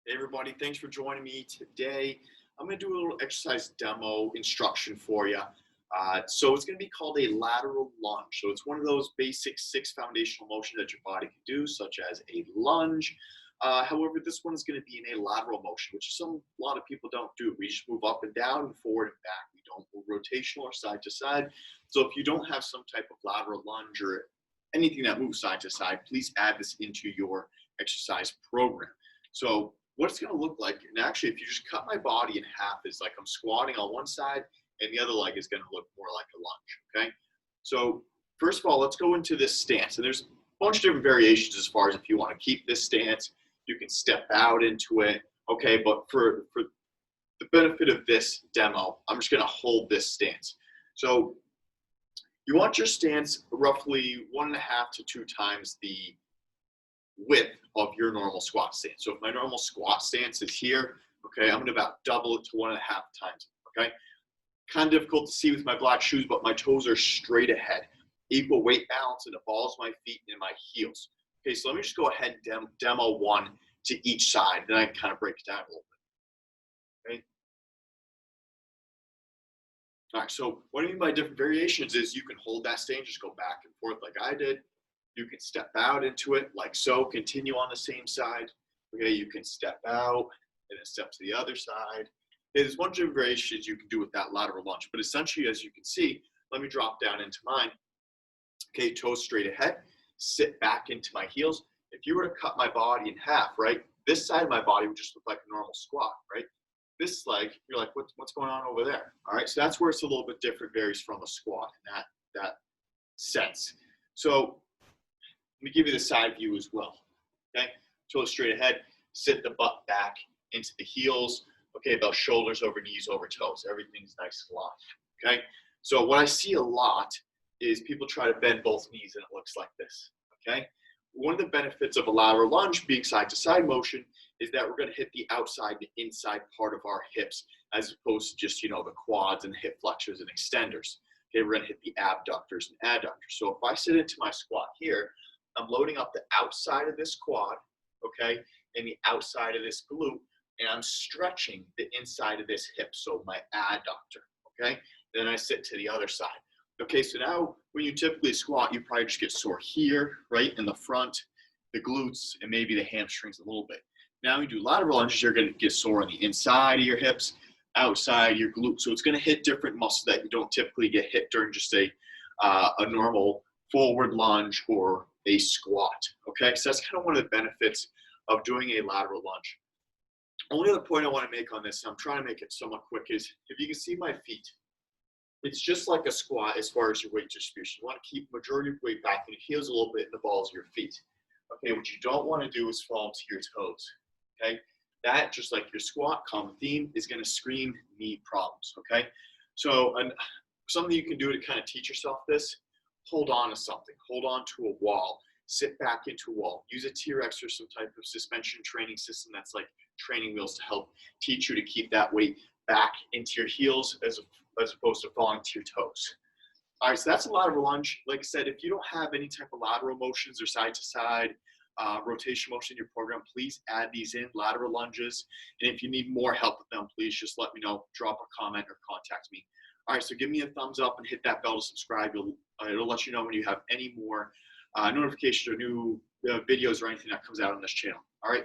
Hey everybody, thanks for joining me today. I'm going to do a little exercise demo instruction for you. So it's going to be called a lateral lunge. So it's one of those basic 6 foundational motions that your body can do, such as a lunge. However, this one is going to be in a lateral motion, which a lot of people don't do. We just move up and down and forward and back. We don't move rotational or side to side. So if you don't have some type of lateral lunge or anything that moves side to side, please add this into your exercise program. So what it's going to look like, and actually if you just cut my body in half, is like I'm squatting on one side and the other leg is going to look more like a lunge. Okay, so first of all, let's go into this stance, and there's a bunch of different variations as far as if you want to keep this stance, you can step out into it. Okay, but for the benefit of this demo, I'm just going to hold this stance. So you want your stance roughly 1.5 to 2 times the width of your normal squat stance. So if my normal squat stance is here, okay, I'm going to about double it to 1.5 times. Okay, kind of difficult to see with my black shoes, but my toes are straight ahead. Equal weight balance in the balls of my feet and my heels. Okay, so let me just go ahead and demo one to each side, then I can kind of break it down a little bit. Okay. All right, so what I mean by different variations is you can hold that stance, just go back and forth like I did. You can step out into it like so, continue on the same side. Okay, you can step out and then step to the other side. Okay, there's a bunch of variations you can do with that lateral lunge, but essentially, as you can see, let me drop down into mine. Okay, toes straight ahead, sit back into my heels. If you were to cut my body in half, right, this side of my body would just look like a normal squat, right? This leg, you're like, what's going on over there? All right, so that's where it's a little bit different, varies from a squat in that sense. So let me give you the side view as well. Okay, toes straight ahead, sit the butt back into the heels. Okay, about shoulders over knees over toes. Everything's nice and long. Okay, so what I see a lot is people try to bend both knees and it looks like this. Okay, one of the benefits of a lateral lunge being side to side motion is that we're going to hit the outside and inside part of our hips as opposed to just, the quads and hip flexors and extenders. Okay, we're going to hit the abductors and adductors. So if I sit into my squat here, I'm loading up the outside of this quad, okay, and the outside of this glute, and I'm stretching the inside of this hip, so my adductor, okay? Then I sit to the other side. Okay, so now when you typically squat, you probably just get sore here, right, in the front, the glutes, and maybe the hamstrings a little bit. Now when you do lateral lunges, you're going to get sore on the inside of your hips, outside your glutes, so it's going to hit different muscles that you don't typically get hit during just a normal forward lunge or a squat. Okay, so that's kind of one of the benefits of doing a lateral lunge. Only other point I want to make on this, and I'm trying to make it somewhat quick, is if you can see my feet, it's just like a squat as far as your weight distribution. You want to keep majority of your weight back in your heels a little bit in the balls of your feet. Okay, what you don't want to do is fall to your toes. Okay, that, just like your squat, common theme, is going to scream knee problems. Okay, so something you can do to kind of teach yourself this: hold on to something, hold on to a wall, sit back into a wall, use a T-Rex or some type of suspension training system that's like training wheels to help teach you to keep that weight back into your heels as opposed to falling to your toes. All right, so that's a lateral lunge. Like I said, if you don't have any type of lateral motions or side to side rotation motion in your program, please add these in, lateral lunges. And if you need more help with them, please just let me know, drop a comment or contact me. All right, so give me a thumbs up and hit that bell to subscribe. It'll let you know when you have any more notifications or new videos or anything that comes out on this channel. All right,